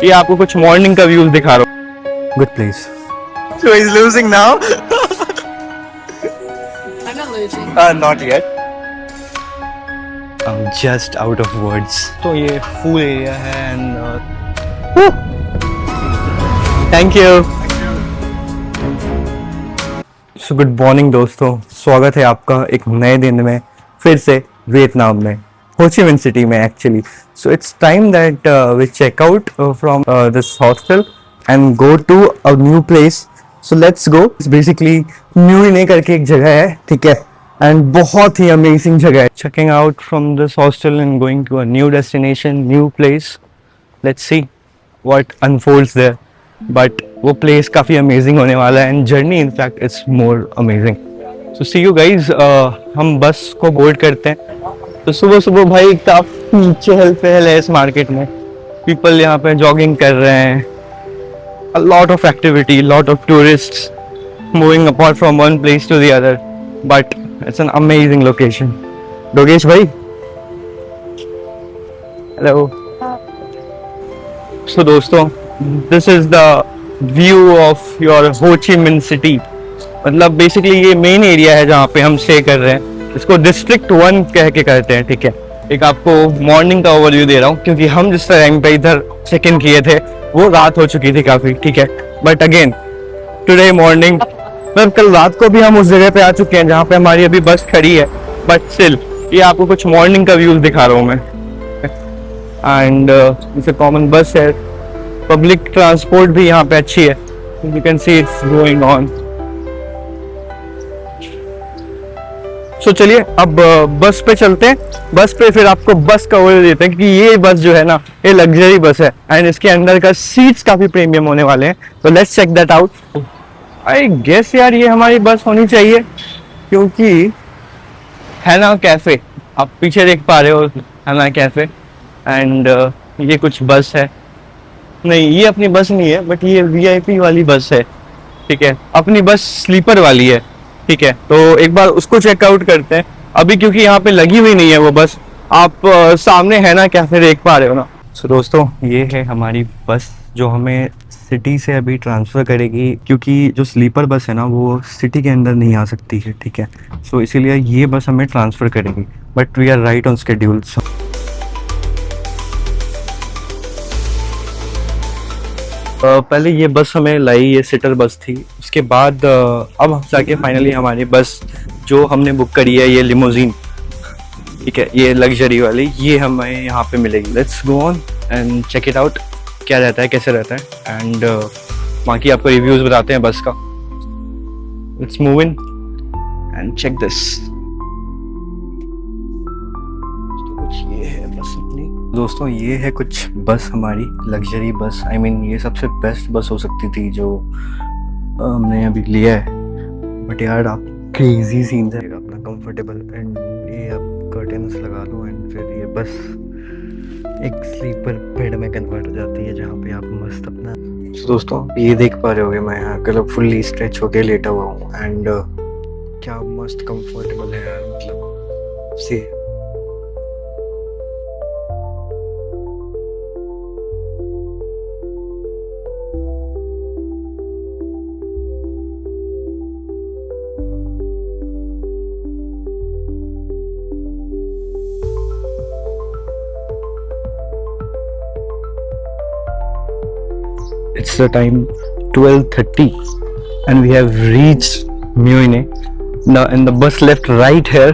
ये आपको कुछ मॉर्निंग का व्यूज दिखा रहा हूँ। Good place. So he's losing now? I'm not losing. Not yet. I'm just out of words. तो ये फूल एरिया है and thank you. So good morning दोस्तों, स्वागत है आपका एक नए दिन में फिर से वियतनाम में, हो ची मिन सिटी में actually. So it's time that we check out from this hostel and go to a new place. So let's go. It's basically Mui Ne करके एक जगह है, ठीक है, and बहुत ही amazing जगह है. Checking out from this hostel and going to a new destination, new place. Let's see what unfolds there. But वो place काफ़ी amazing होने वाला है and journey in fact it's more amazing. So see you guys. हम बस को board करते हैं. तो सुबह सुबह भाई काफ़ी चहल पहल है इस मार्केट में. पीपल यहाँ पे जॉगिंग कर रहे हैं. A lot of activity, lot of tourists moving apart from one place to the other. But it's an amazing location. Dogesh bhai. Hello. So दोस्तों, this is the view of your Ho Chi Minh City. मतलब basically ये main area है जहाँ पे हम stay कर रहे हैं. इसको डिस्ट्रिक्ट 1 कह के करते हैं, ठीक है. एक आपको मॉर्निंग का ओवरव्यू दे रहा हूँ क्योंकि हम जिस टाइम पे इधर चेक इन किए थे वो रात हो चुकी थी काफ़ी, ठीक है. बट अगेन टुडे मॉर्निंग, मतलब कल रात को भी हम उस जगह पे आ चुके हैं जहाँ पे हमारी अभी बस खड़ी है. बट स्टिल ये आपको कुछ मॉर्निंग का व्यूज दिखा रहा हूँ मैं. एंड इट्स अ कॉमन बस है. पब्लिक ट्रांसपोर्ट भी यहाँ पे अच्छी है. You can see it's going on. So चलिए अब बस पे चलते हैं. बस पे फिर आपको बस का ओवरव्यू देते हैं क्योंकि ये बस जो है ना ये लग्जरी बस है एंड इसके अंदर का सीट्स काफी प्रीमियम होने वाले हैं. तो let's check that out. I guess यार ये हमारी बस होनी चाहिए क्योंकि है ना कैफे, आप पीछे देख पा रहे हो, है ना कैफे. एंड ये कुछ बस है. नहीं ये अपनी बस नहीं है बट ये वीआईपी वाली बस है, ठीक है. अपनी बस स्लीपर वाली है, ठीक है. तो एक बार उसको चेकआउट करते हैं अभी क्योंकि यहाँ पे लगी हुई नहीं है वो बस. आप सामने है ना कैफे देख पा रहे हो ना. सो दोस्तों ये है हमारी बस जो हमें सिटी से अभी ट्रांसफ़र करेगी क्योंकि जो स्लीपर बस है ना वो सिटी के अंदर नहीं आ सकती है, ठीक है. सो इसीलिए ये बस हमें ट्रांसफ़र करेगी. But we are right on schedule. पहले ये बस हमें लाई, ये सिटर बस थी. उसके बाद अब हम जाके फाइनली हमारी बस जो हमने बुक करी है ये लिमोजीन, ठीक है, ये लग्जरी वाली, ये हमें यहाँ पे मिलेगी. Let's go on and check it out क्या रहता है, कैसे रहता है. एंड बाकी आपको रिव्यूज़ बताते हैं बस का. Let's move in and check this. ये है बस अपनी दोस्तों, ये है कुछ बस हमारी लग्जरी बस. आई मीन ये सबसे बेस्ट बस हो सकती थी जो हमने अभी लिया है. बट यार आप क्रेजी सीन है अपना कंफर्टेबल एंड ये आप कर्टन्स लगा दो एंड फिर ये बस एक स्लीपर बेड में कन्वर्ट हो जाती है जहाँ पे आप मस्त अपना. तो दोस्तों ये देख पा रहे होगे मैं यहाँ कल फुल्ली स्ट्रेच होके लेटा हुआ हूँ एंड क्या मस्त कंफर्टेबल है यार. मतलब से it's the time 12:30 and we have reached Mui Ne. Now and the bus left right here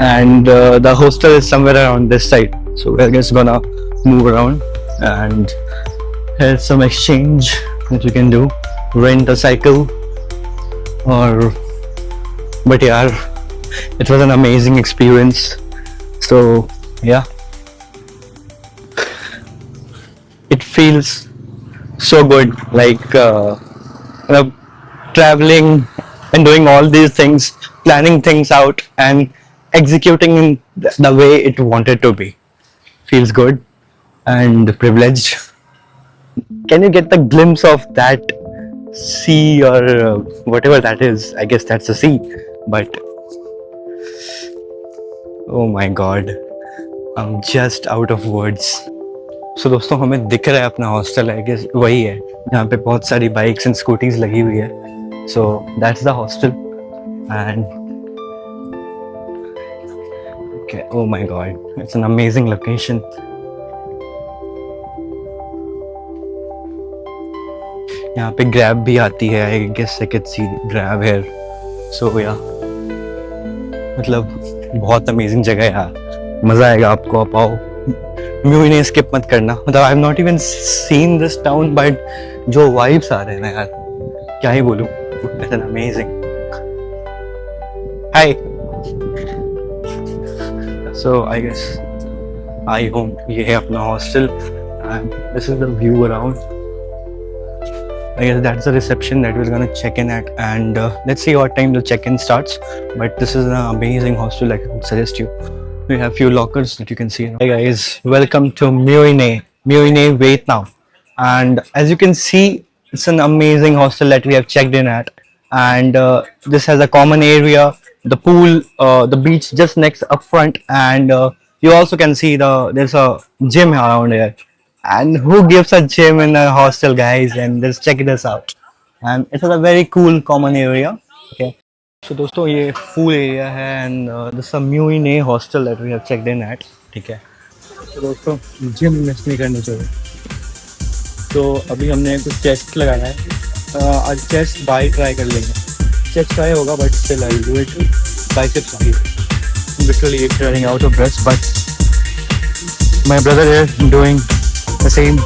and the hostel is somewhere around this side. So we're just gonna move around and here's some exchange that you can do. Rent a cycle or but yeah, it was an amazing experience. So yeah, it feels so good, like traveling and doing all these things, planning things out and executing in the way it wanted to be. Feels good and privileged. Can you get the glimpse of that sea or whatever that is? I guess that's the sea. But oh my god, I'm just out of words. सो दोस्तों हमें दिख रहा है अपना hostel है कि वही है जहाँ पे बहुत सारी बाइक्स एंड स्कूटीज लगी हुई है. So that's the hostel and oh my god, it's an amazing location. यहाँ पे ग्रैब भी आती है. I guess I could see grab here. So yeah, मतलब बहुत अमेजिंग जगह है यार. मजा आएगा आपको. आप आओ. म्यूने स्किप मत करना. मतलब I have not even seen this town but जो वाइब्स आ रहे हैं ना यार, क्या ही बोलूं. It's an amazing. Hi. So I guess I home ये है अपना hostel and this is the view around. I guess that's the reception that we're gonna check in at, and let's see what time the check-in starts. But this is an amazing hostel. I would suggest you. We have few lockers that you can see. Hey guys, welcome to Muyne, Vietnam. And as you can see, it's an amazing hostel that we have checked in at, and this has a common area, the pool, the beach just next up front, and you also can see there's a gym around here. And who gives a gym in a hostel, guys? And just check this out. And it's a very cool common area. Okay. So दोस्तों ये pool area है and this is a Muyne hostel that we have checked in at. ठीक है. तो दोस्तों gym miss नहीं करनी चाहिए. तो अभी हमने कुछ चेस्ट लगाया है. आज चेस्ट बाई ट्राई कर लेंगे. चेस्ट ट्राई होगा but still I'll do it. Biceps only. I'm literally running out of breath, but my brother is doing the same.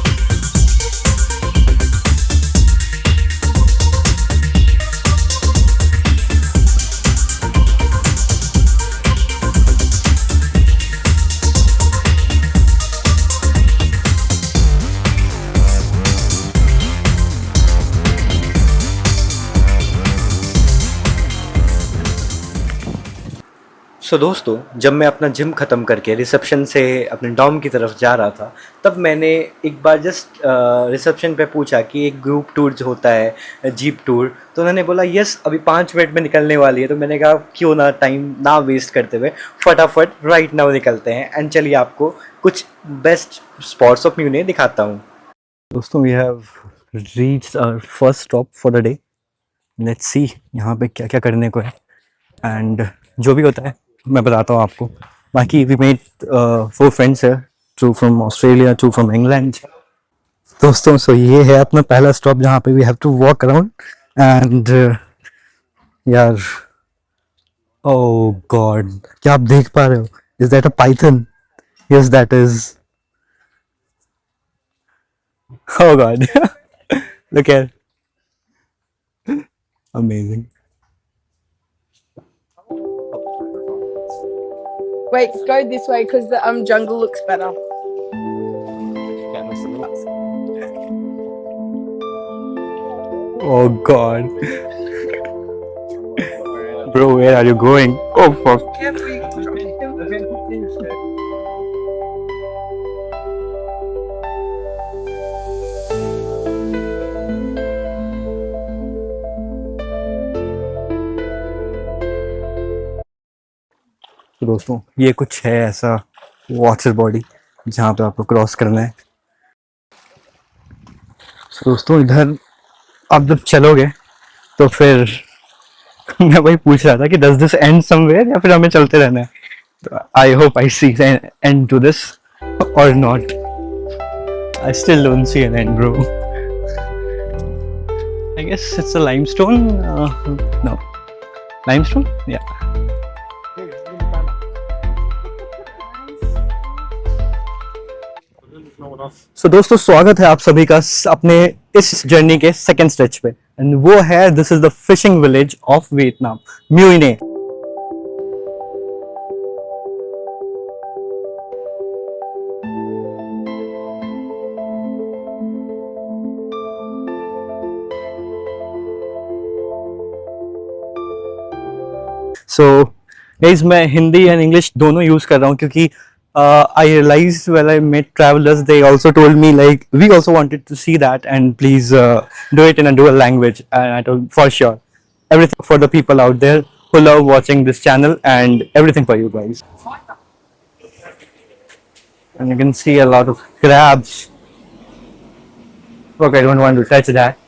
सो दोस्तों जब मैं अपना जिम ख़त्म करके रिसेप्शन से अपने डॉम की तरफ जा रहा था तब मैंने एक बार जस्ट रिसेप्शन पे पूछा कि एक ग्रुप टूर जो होता है जीप टूर, तो उन्होंने बोला यस अभी 5 मिनट में निकलने वाली है. तो मैंने कहा क्यों ना टाइम ना वेस्ट करते हुए फटाफट राइट नाउ निकलते हैं एंड चलिए आपको कुछ बेस्ट स्पॉट्स ऑफ म्यूने दिखाता हूँ. दोस्तों we have reached our first stop for the day. Let's see यहाँ पे क्या क्या करने को है एंड जो भी होता है मैं बताता हूँ आपको. बाकी वी मेट 4 फ्रेंड्स है, 2 फ्रॉम ऑस्ट्रेलिया, 2 फ्रॉम इंग्लैंड. दोस्तों सो ये है अपना पहला स्टॉप जहाँ पे we have to walk around and यार ओह गॉड क्या आप देख पा रहे हो? Is that a python? Yes that is. Oh god look here. Amazing. Wait, go this way because the jungle looks better. Oh god. Bro, where are you going? Oh fuck. तो दोस्तों ये कुछ है ऐसा वाटर बॉडी जहाँ पे आपको cross करना है. तो दोस्तों इधर आप जब चलोगे तो फिर मैं वही पूछ रहा था कि डज दिस एंड समवेयर या फिर हमें चलते रहना है. तो I hope I see end to this और not. I still don't see an end bro. I guess it's a limestone. No limestone yeah. So दोस्तों स्वागत है आप सभी का अपने इस जर्नी के सेकंड स्टेज पे एंड वो है this is the fishing village of Vietnam, Mui Ne. So guys मैं हिंदी एंड इंग्लिश दोनों यूज कर रहा हूँ क्योंकि I realized when I met travelers, they also told me like we also wanted to see that and please do it in a dual language. And I told for sure, everything for the people out there who love watching this channel and everything for you guys. and you can see a lot of crabs. Look, I don't want to touch that.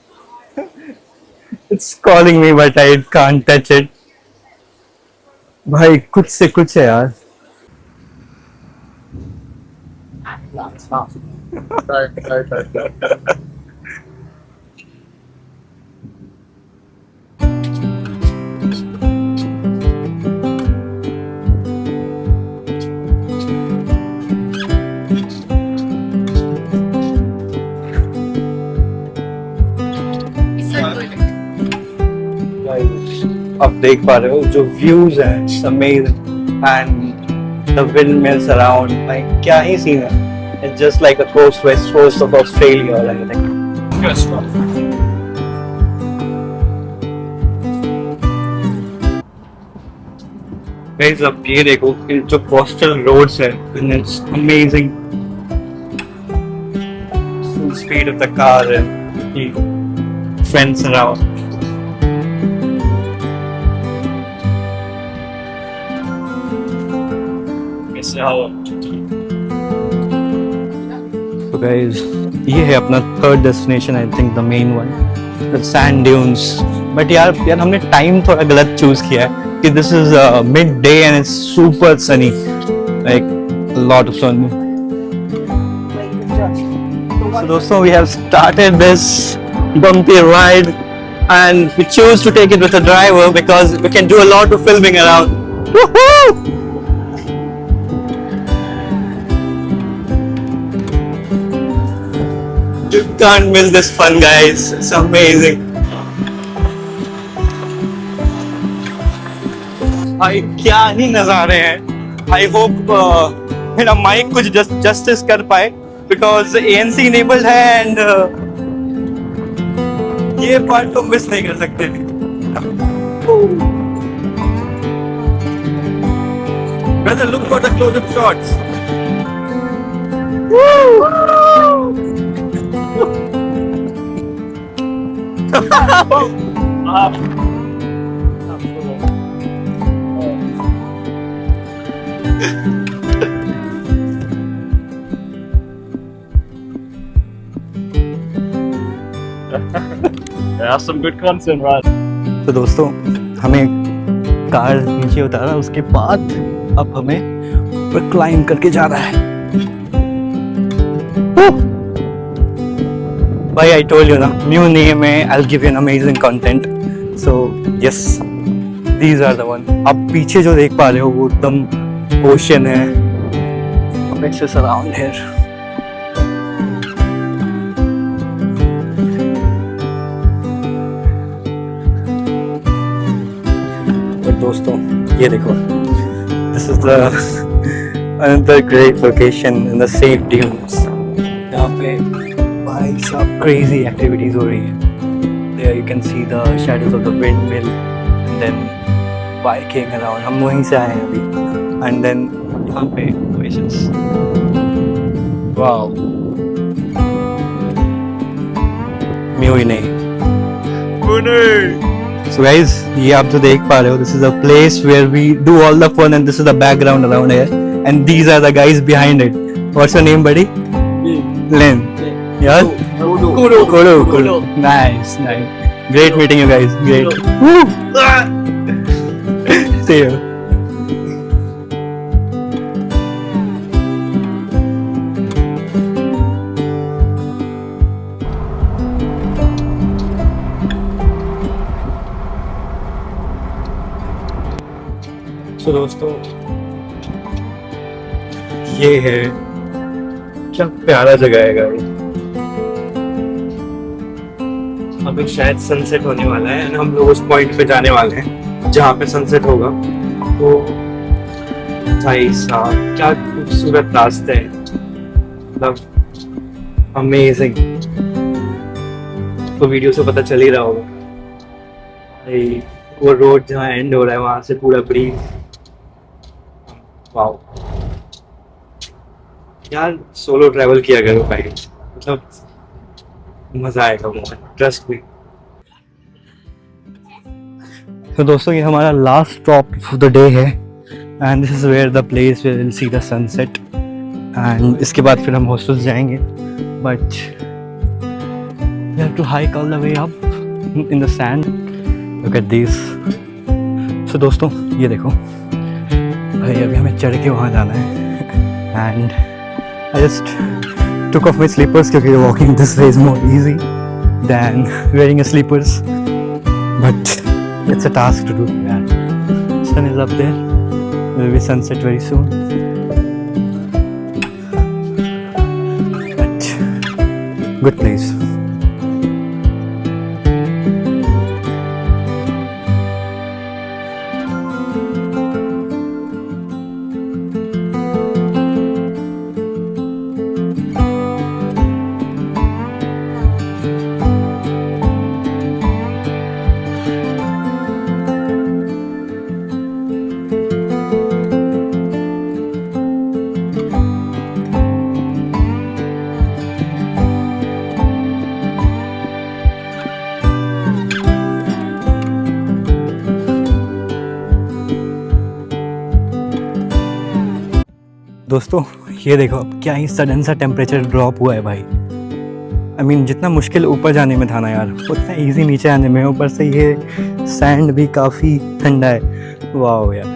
It's calling me, but I can't touch it. भाई कुछ से कुछ है यार. आप देख पा रहे हो जो व्यूज हैं, it's amazing and the windmills around, like क्या ही सीन है. It's just like a coast, west coast of Australia और एनीथिंग. गाइस अब ये देखो जो कोस्टल रोड्स है, it's amazing. Full speed of the car and fence around. So guys, ये है अपना third destination, I think the main one, the sand dunes. But यार हमने टाइम थोड़ा गलत चूज किया है कि this is mid day and it's super sunny, like lot of sun. So दोस्तों, we have started this bumpy ride and we choose to take it with a driver because we can do a lot of filming around. Woohoo! You can't miss this fun, guys. It's amazing. भाई क्या ही नज़ारे हैं. I hope मेरा mic कुछ justice कर पाए because ANC enabled है and ये पार्ट तो मिस नहीं कर सकते. Brother, look for the close-up shots. That's some good content, right? तो दोस्तों, हमें कार नीचे उतारा, उसके बाद अब हमें ऊपर क्लाइंब करके जा रहा है. भाई I told you ना, new name है, I'll give you an amazing content. So yes, these are the one. अब पीछे जो देख पा रहे हो वो एकदम ओशन है. It's just around here. और दोस्तों ये देखो, this is the another great location in the same dunes. यहाँ पे भाई सब crazy activities हो रही हैं. There you can see the shadows of the windmill and then biking around. हम वहीं से आए हैं अभी. And then यहाँ पे oasis. Wow. म्यू ही नहीं. So guys, ये आप जो देख पा रहे हो, this is a place where we do all the fun and this is the background around here. And these are the guys behind it. What's your name, buddy? Len. Yeah? Kudu. Nice. Great meeting you guys. Great. Woo! See you. So दोस्तों, ये है, क्या प्यारा जगह है guys. अभी शायद sunset होने वाला है और हम लोग उस पॉइंट पे जाने वाले हैं जहाँ पे सनसेट होगा. तो भाई साहब क्या खूबसूरत रास्ते हैं, मतलब अमेजिंग. तो वीडियो से पता चल ही रहा होगा भाई, वो रोड जहाँ एंड हो रहा है वहां से पूरा ब्रीज. वाओ यार, सोलो ट्रैवल किया करो भाई, मतलब मजा आएगा बहुत, ट्रस्ट मी. तो दोस्तों, ये हमारा last stop of the day है and this is where the place where will see the sunset. And इसके बाद फिर हम हॉस्टल जाएंगे, but we have to hike all the way up in the sand. Look at this. So दोस्तों ये देखो भाई, अभी हमें चढ़ के वहाँ जाना है. And I just took off my slippers क्योंकि walking this way is more easy than wearing a slippers, but it's a task to do. Yeah. Sun is up there. There will be sunset very soon. But good place. दोस्तों ये देखो क्या ही sudden सा temperature drop हुआ है भाई. I mean जितना मुश्किल ऊपर जाने में था ना यार, उतना इजी नीचे आने में. ऊपर से ये सैंड भी काफ़ी ठंडा है. वाओ यार,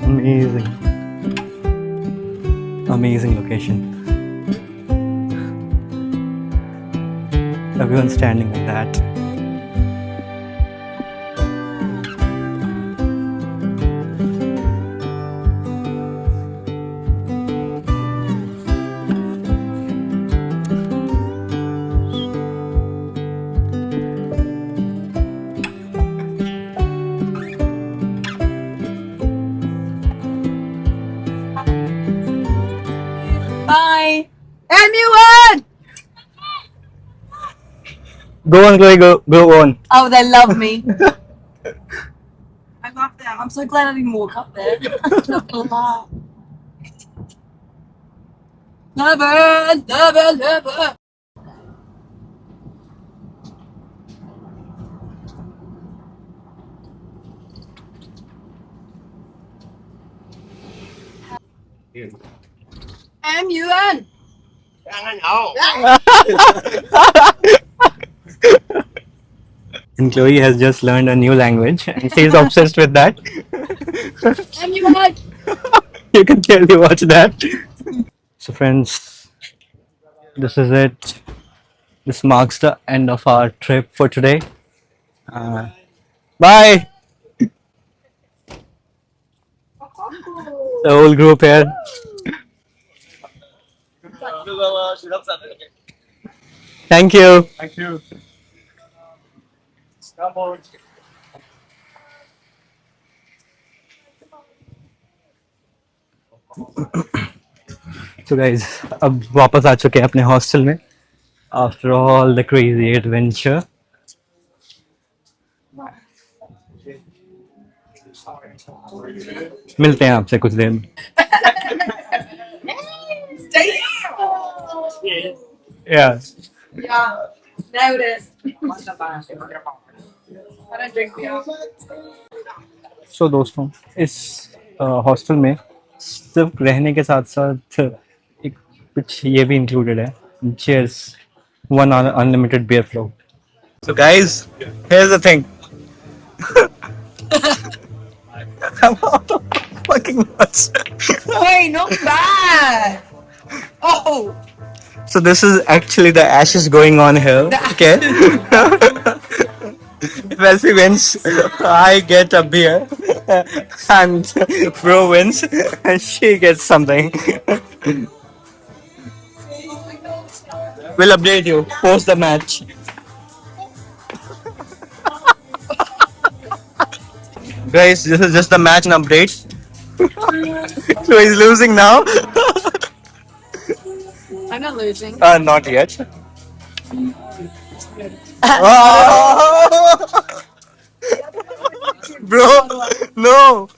amazing amazing location. Everyone standing like that. Bye. MUN! Go on, Chloe, go on. Oh, they love me. I love them. I'm so glad I didn't walk up there. Not gonna lie. Never. MUN! And Chloe has just learned a new language and she's obsessed with that. MUN! You can clearly watch that. So friends, this is it. This marks the end of our trip for today. Bye. The whole group here. Thank you. Thank you. So guys, अब वापस आ चुके हैं अपने hostel में after all the crazy adventure. मिलते हैं आपसे कुछ देर में. Yeah. Yeah, nailed it. I don't drink beer. So दोस्तों, इस हॉस्टल में सिर्फ रहने के साथ साथ एक कुछ ये भी इंक्लूडेड है. Cheers. One unlimited beer float. So guys, here's the thing. I'm out of fucking nuts. Wait, not bad. Oh, So this is actually the ashes going on here. Okay. If Elfie wins, I get a beer, and Bro wins, and she gets something. We'll update you post the match. Guys, this is just the match update. So he's losing now. I'm not losing. Not yet. Oh! Bro, no.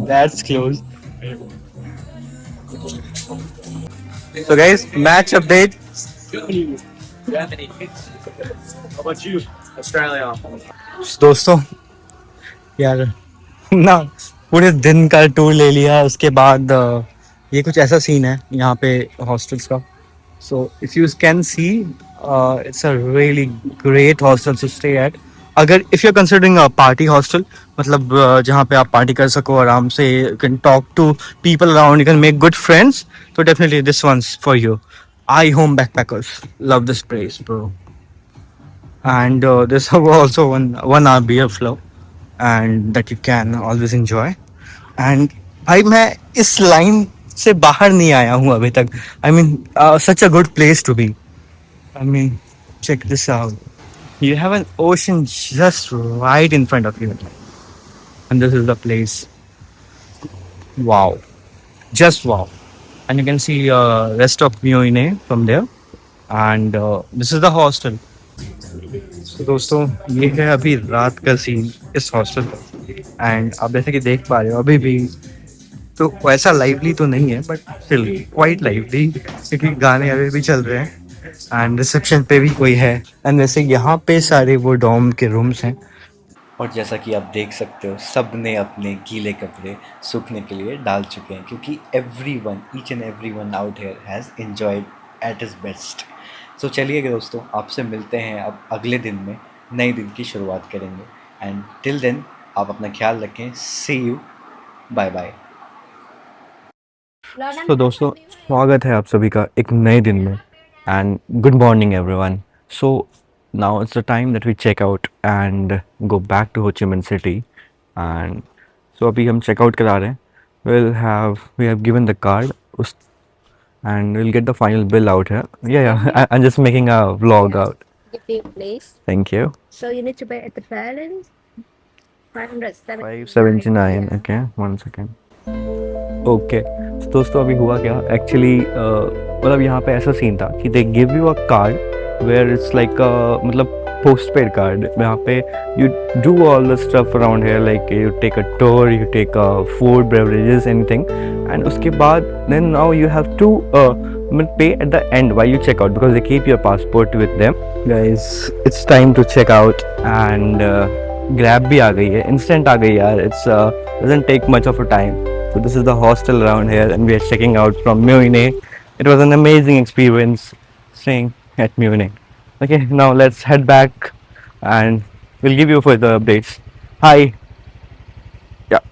That's close. So guys, match update. Germany. How about you? Australia. दोस्तों यार ना पूरे दिन का tour ले लिया उसके बाद ये कुछ ऐसा सीन है यहाँ पे हॉस्टल्स का. So if you can see it's a really great hostel to stay at. अगर if you are considering a party hostel, मतलब जहाँ पे आप पार्टी कर सको आराम से, you can talk to people around, you can make good friends, तो definitely this one's for you. I home backpackers love this place bro. And there's also one hour beer flow and that you can always enjoy. And भाई मैं इस line से बाहर नहीं आया हूँ अभी तक. I mean such a good place to be. I mean check this out. You have an ocean just right in front of you, and this is the place. Wow, just wow. And you can see rest of Mioine from there. And this is the hostel. तो दोस्तों ये है अभी रात का scene इस hostel का. And आप जैसे कि देख पा रहे हो अभी भी तो वैसा लाइवली तो नहीं है बट स्टिल क्वाइट लाइवली, क्योंकि गाने अभी भी चल रहे हैं एंड रिसेप्शन पे भी कोई है. एंड वैसे यहाँ पे सारे वो डॉम के रूम्स हैं. और जैसा कि आप देख सकते हो सब ने अपने गीले कपड़े सूखने के लिए डाल चुके हैं क्योंकि everyone each and everyone out here has enjoyed at his best. So चलिए दोस्तों आपसे मिलते हैं अब अगले दिन में, नए दिन की शुरुआत करेंगे. एंड टिल देन आप अपना ख्याल रखें. सी यू, बाय बाय. तो दोस्तों स्वागत है आप सभी का एक नए दिन में and good morning everyone. So now it's the time that we check out and go back to Ho Chi Minh City. And so अभी हम चेकआउट करा रहे हैं. We have given the card उस and we'll get the final bill out here. Yeah. I'm just making a vlog out. Give you place. Thank you. So you need to pay at the balance 579. 579. Okay, 1 second. Okay तो दोस्तों अभी हुआ क्या actually, मतलब यहाँ पे ऐसा scene था कि they give you a card where it's like मतलब पोस्ट पेड कार्ड. यहाँ पे you do all the stuff around here, like you take a tour, you take a food, beverages, anything. And उसके बाद then now you have to pay at the end while you check out because they keep your passport with them. Guys it's time to check out and grab भी आ गई है, instant आ गई यार. It's doesn't take much of a time. So this is the hostel around here and we are checking out from Munich. It was an amazing experience staying at Munich. Okay, now let's head back and we'll give you further updates. Hi. Yeah.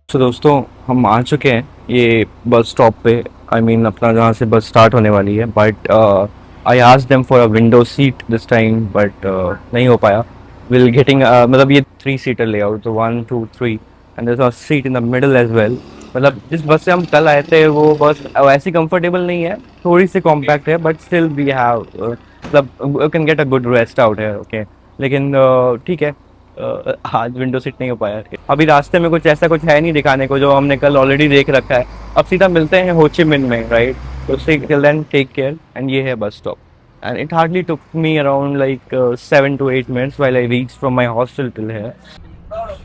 तो दोस्तों हम आ चुके हैं ये bus stop पे. I mean अपना जहाँ से बस स्टार्ट होने वाली है. But I asked them for a window seat this time but नहीं हो पाया. विल गेटिंग मतलब ये 3 सीटर लेआउट, तो 1 2 3 and there is a seat in the middle as well. मतलब जिस बस से हम कल आए थे वो बस वैसी कंफर्टेबल नहीं है, थोड़ी सी कॉम्पैक्ट है बट स्टिल वी हैव मतलब you can get a good rest out है. ओके लेकिन ठीक है, आज विंडो सीट नहीं हो पाया. अभी रास्ते में कुछ ऐसा कुछ है नहीं दिखाने को जो हमने कल ऑलरेडी देख रखा है. अब सीधा मिलते हैं हो ची मिन में, राइट? तो till then take care. And ये है bus stop and it hardly took me around like 7 to 8 minutes while I reach from my hostel till here.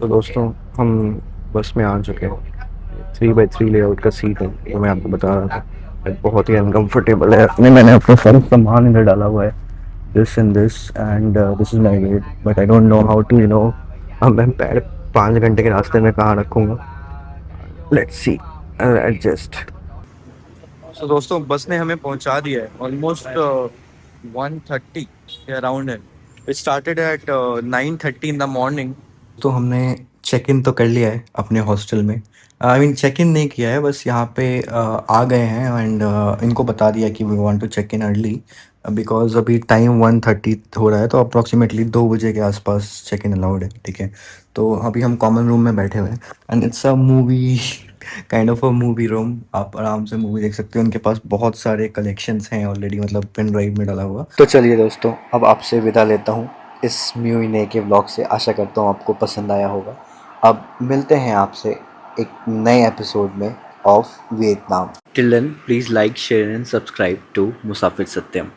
तो दोस्तों हम बस में आ चुके हैं. 3x3 लेआउट का सीट है जो मैं आपको बता रहा था. बहुत ही अनकम्फर्टेबल है. मैंने अपना सारा सामान इधर डाला हुआ है, this and this and this is my weight but I don't know how to अब मैं पैर 5 घंटे के रास्ते में कहाँ रखूँगा. let's see, I'll adjust. so दोस्तों बस ने हमें पहुँचा दिया है ऑलमोस्ट 1:30 के अराउंड है. it started at 9:30 in the morning. तो हमने चेक इन तो कर लिया है अपने हॉस्टल में. आई मीन चेक इन नहीं किया है, बस यहाँ पे आ गए हैं एंड इनको बता दिया कि we want to check in early because अभी टाइम 1:30 हो रहा है, तो अप्रॉक्सीमेटली 2 बजे के आसपास चेक इन अलाउड है. ठीक है, तो अभी हम कॉमन रूम में बैठे हुए हैं and it's a movie kind of a movie room. आप आराम से मूवी देख सकते हो. उनके पास बहुत सारे कलेक्शंस हैं ऑलरेडी, मतलब पेन ड्राइव में डाला हुआ. तो चलिए दोस्तों अब आपसे विदा लेता हूँ इस म्यूइने के व्लॉग से. आशा करता हूँ आपको पसंद आया होगा. अब मिलते हैं आपसे एक नए एपिसोड में. of Vietnam. Till then, please like, share, and subscribe to Musafir Satyam.